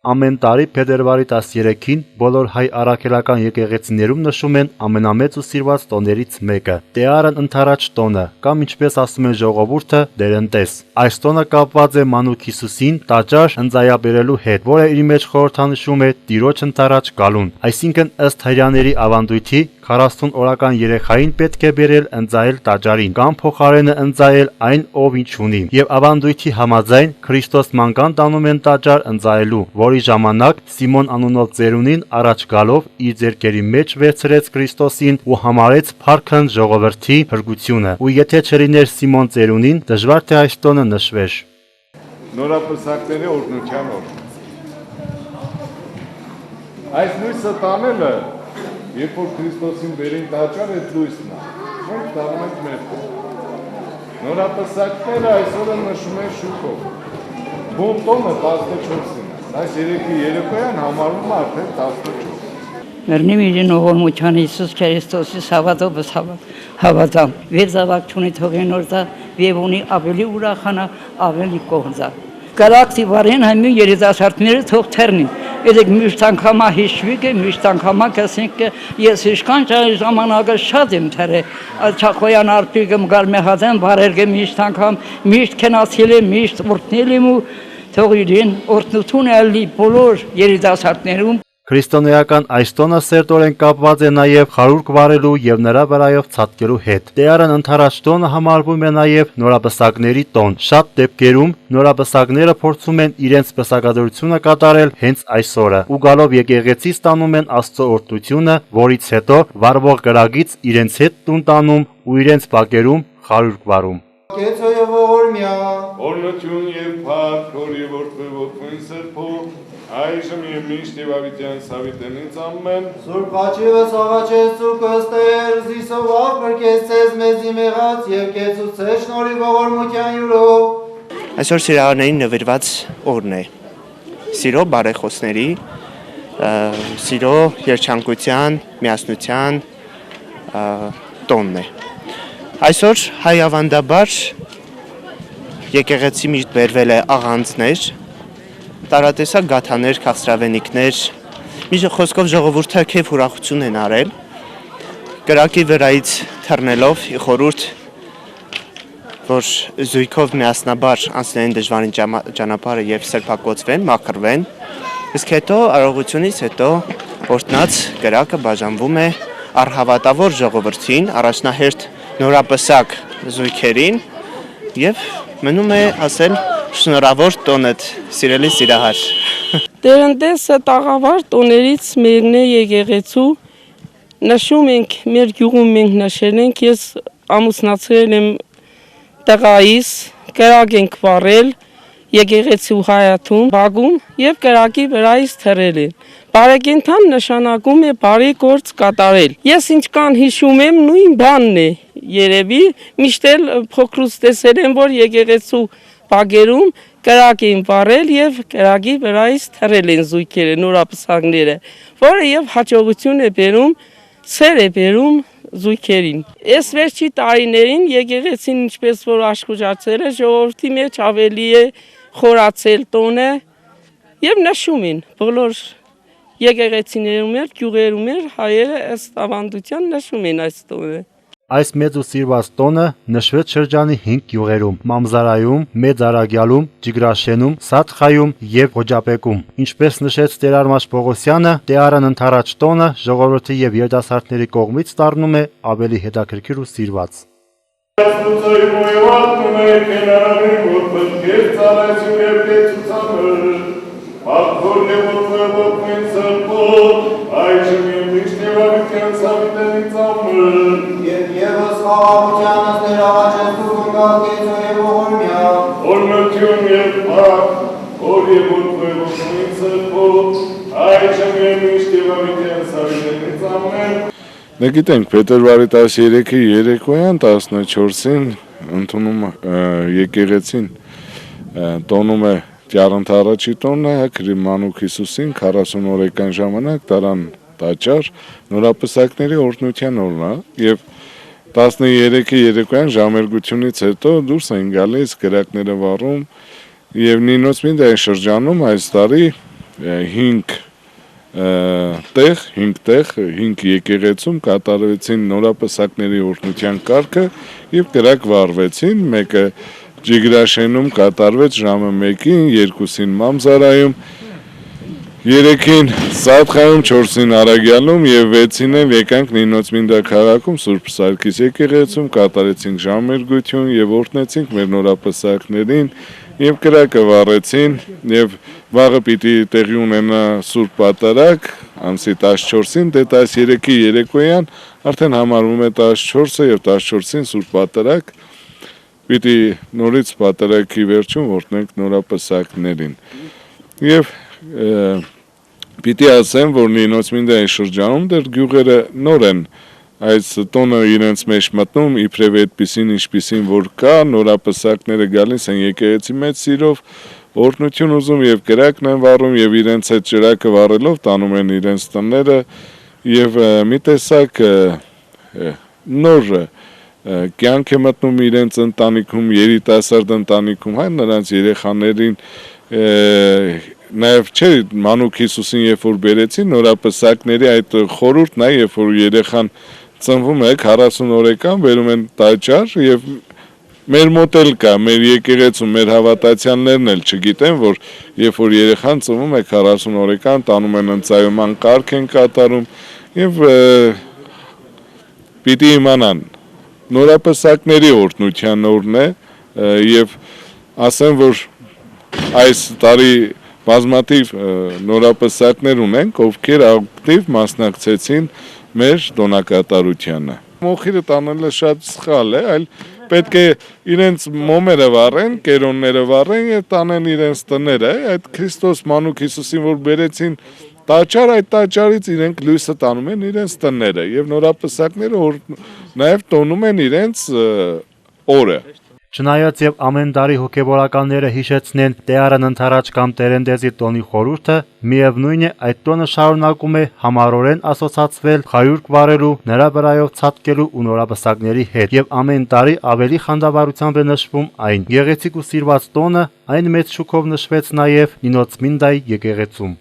Ամեն տարի փետրվարի 13-ին բոլոր հայ առաքելական եկեղեցիներում նշում են ամենամեծ ու սիրված տոներից մեկը՝ Տեառն ընթരാճ տոնը, կամ ինչպես ասում են ժողովուրդը՝ Դերընտես։ Այս տոնը կապված է մանուկ Հիսուսին տաճար ընծայաբերելու հետ, որը իր մեջ խորհրդանշում է Տիրոջ ընթരാճ գալուն, այսինքն ըստ հրեաների ավանդույթի 40 օրական երեխային պետք է բերել ընծայել տաճարին կամ փոխարենը ընծայել այն, ով ինչ ունի, եւ ավանդույթի համաձայն Քրիստոս մանկան տանում են տաճար ընծայելու, որի ժամանակ Սիմոն անունով ծերունին առաջ գալով իր ձեռքերի մեջ վերցրեց Քրիստոսին ու համարեց փառքն ժողովրդի հրգությունը, ու եթե չլիներ Սիմոն ծերունին, դժվար թե այս տոնը նշվեր։ Նորապսակների օրհնության օր։ Այս լույսը տանելը, երբ որ Քրիստոսին բերին տաճար, այդ լույսն է։ Մենք տանում ենք մեր տեղ։ Նորապսակները այսօրը նշում են շուկով։ Բուն տոնը 14-ին է։ Այս երեքի երեկոյան համարվում է արդեն 14։ Մերնի իրեն ողորմության Հիսուս Քրիստոսի հավատով հավատամ։ Վեզավակ չունի թողեն օրձա, եւ ունի ավելի ուրախանա, ավելի կողնձա։ Գալակտի վարեն հայմի երիտասարդները թող թեռնին։ Եդեք միշտ անգամա հիշվիկ է, միշտ անգամա կասենք ես իշքան ժամանակը շատ եմ թրե։ Չախոյան արտիկը մգալ մեհազեն բարերգը միշտ անգամ, միշտ կենացել է, միշտ օրհնել եմ ու թող իրեն օրհնություն ալի բոլոր երիտասարդներում։ Քրիստոնեական այս տոնը սերտորեն կապված է նաև խարուրկ վարելու եւ նրա վրայով ցատկելու հետ։ Տեառն ընթരാճ տոնը համարվում է նաև նորապսակների տոն։ Շատ դեպքերում նորապսակները փորձում են իրենց պսակադրությունը կատարել հենց այս օրը ու գալով եկեղեցի ստանում են Աստծո օրհնությունը, որից հետո վարվող գրագից իրենց հետ տուն տանում ու իրենց բակերում խարուրկ վարում։ Կեցոյով ողորմյա Օրհնություն եւ փառք Հորի որդու որդուն սրբո այժմ եւ միշտ եւ ավիտյան սավիտենից ամեն Սուրբ աչիվս աղաչես Սուրբ Աստեր զիսով աղբրկեցես մեզի մեղած եւ կեցուցես շնորհի ողորմության յուրով Այսօր սիրահարներին նվիրված օրն է սիրո բարեխոսների սիրո երջանկության միասնության տոնն է Այսօր հայ ավանդաբար եկեղեցի միշտ բերվել է աղանձներ, տարատեսակ գաթաներ, քաղցրավենիքներ, միշտ խոսքով ժողովուրդը քեֆ ուրախություն են արել, կրակի վրայից թռնելով խորհուրդ, որ զույգով միասնաբար անցնեն դժվարին ճանապարհը եւ սրբակոծվեն, մաքրվեն, իսկ հետո արարողությունից հետո օրհնած կրակը բաժանվում է առհավատավոր ժողովրդին, առաջնահերթ նորապսակ զույգերին եւ մնում է ասել շնորհավոր տոնդ սիրելի սիրահար Դերընտեսը տաղավար տոներից մեկն է եկեղեցու նշում ենք մեր գյուղում մենք նշել ենք ես ամուսնացել եմ տղայիս կրակ ենք վառել եկեղեցու հայաթում բագում եւ կրակի վրայից թռել են բարեկենդան նշանակում է բարի գործ կատարել ես ինչքան հիշում եմ նույն բանն է երևի միշտ էլ փոքրուց տեսել եմ որ եկեղեցու բագերում կրակ են վառել եւ կրակի վրայից թռել են զույգերը նորապսակները որը եւ հաջողություն է բերում ցեր է բերում զույգերին այս վերջի տարիներին եկեղեցին ինչպես որ աշխուժացել է ժողովրդի մեջ ավելի է խորացել տոնը եւ նշում են բոլոր եկեղեցիներում էլ գյուղերում էլ հայերը ըստ ավանդության նշում են այս տոնը Այս մեծ ու սիրված տոնը նշվեց շրջանի 5 գյուղերում՝ Մամզարայում, Մեծ Արագյալում, Ջիգրաշենում, Սատխայում եւ Խոջապեկում։ Ինչպես նշեց Տեր-Արմաշ Պողոսյանը, Տեառն ընթരാճ տոնը ժողովրդի եւ երիտասարդների կողմից դառնում է ավելի հետաքրքիր ու սիրված։ Եվս խաղաղությանս ներաղաչես դուք ընկալ կեցո և ողորմյա Օրհնություն եւ փառք Հորի որդու որդուն սրբո այժմ եւ միշտ եւ ավիտյան սավիտենից ամեն Նգիտենք փետրվարի 13-ի երեկոյան 14-ին ընդունում եկեղեցին տոնում է Տեառն ընթരാճի տոնը Մանուկ Հիսուսին 40 օրական ժամանակ տարան տաճար նորապսակների օրհնության օրն է եւ 13-ի երեկոյան ժամերգությունից հետո դուրս են գալիս կրակները վառում եւ Նինոց Մինդայի շրջանում այս տարի 5 եկեղեցում կատարվեցին նորապսակների օրհնության կարգը եւ կրակ վառվեցին, մեկը Ջիգրաշենում կատարվեց ժամը 1-ին, 2-ին Մամզարայում, 3-ին Սատխայում, 4-ին Արագյալում եւ 6-ին էլ եկանք Նինոցմինդա քաղաքում Սուրբ Սարգիս եկեղեցում կատարեցինք ժամերգություն եւ օրհնեցինք մեր նորապսակներին եւ կրակը վառեցին եւ վաղը պիտի տեղի ունենա Սուրբ Պատարագ ամսի 14-ին, դե 13-ի երեկոյան արդեն համարվում է 14-ը եւ 14-ին Սուրբ Պատարագ պիտի նորից պատարագի վերջում օրհնենք նորապսակներին եւ պիտի ասեմ, որ Նինոցմինդայի շրջանում դեռ գյուղերը նոր են այս տոնը իրենց մեջ մտնում, իբրև այդպիսին ինչպիսին որ կա, նորապսակները գալիս են եկեղեցի մեծ սիրով, օրհնություն ուզում եւ կրակն են վառում եւ իրենց այդ ջրակը վառելով տանում են իրենց տները եւ մի տեսակ նոր կյանք է մտնում իրենց ընտանիքում, երիտասարդ ընտանիքում, հայ նրանց երեխաներին նաև չէ մանուկ Հիսուսին երբ որ բերեցին նորապսակների այդ խորհուրդն է երբ որ երեխան ծնվում է 40 օրեկան բերում են տաճար եւ մեր մոտ էլ կա մեր եկեղեցում մեր հավատացյալներն էլ չգիտեն որ երբ որ երեխան ծնվում է 40 օրեկան տանում են ընծայման կարգ են կատարում եւ պիտի իմանան նորապսակների օրհնության օրն է եւ ասեմ որ այս տարի բազմաթիվ նորապսակներ ունենք, ովքեր ակտիվ մասնակցեցին մեր տոնակատարությանը։ Մոխիրը տանելը շատ սխալ է, այլ պետք է իրենց մոմերը վառեն, կերոնները վառեն եւ տանեն իրենց տները, այդ Քրիստոս մանուկ Հիսուսին որ բերեցին տաճար, այդ տաճարից իրենք լույսը տանում են իրենց տները եւ նորապսակները նաեւ տոնում են իրենց օրը։ Չնայած եւ ամեն տարի հոգեբորականները հիշեցնեն Տեարն ընթരാճ կամ Տերենդեզի տոնի խորհուրդը, միևնույն է այդ տոնը շարունակում է համառորեն ասոցացվել խայուրք վառելու, նրա վրայով ցատկելու ու նորապսակների հետ եւ ամեն տարի ավելի խանդավառությամբ է նշվում այն։ Գեղեցիկ ու սիրված տոնը այն մեծ շուկով նշվեց նաեւ Նինոցմինդայի եկեղեցում։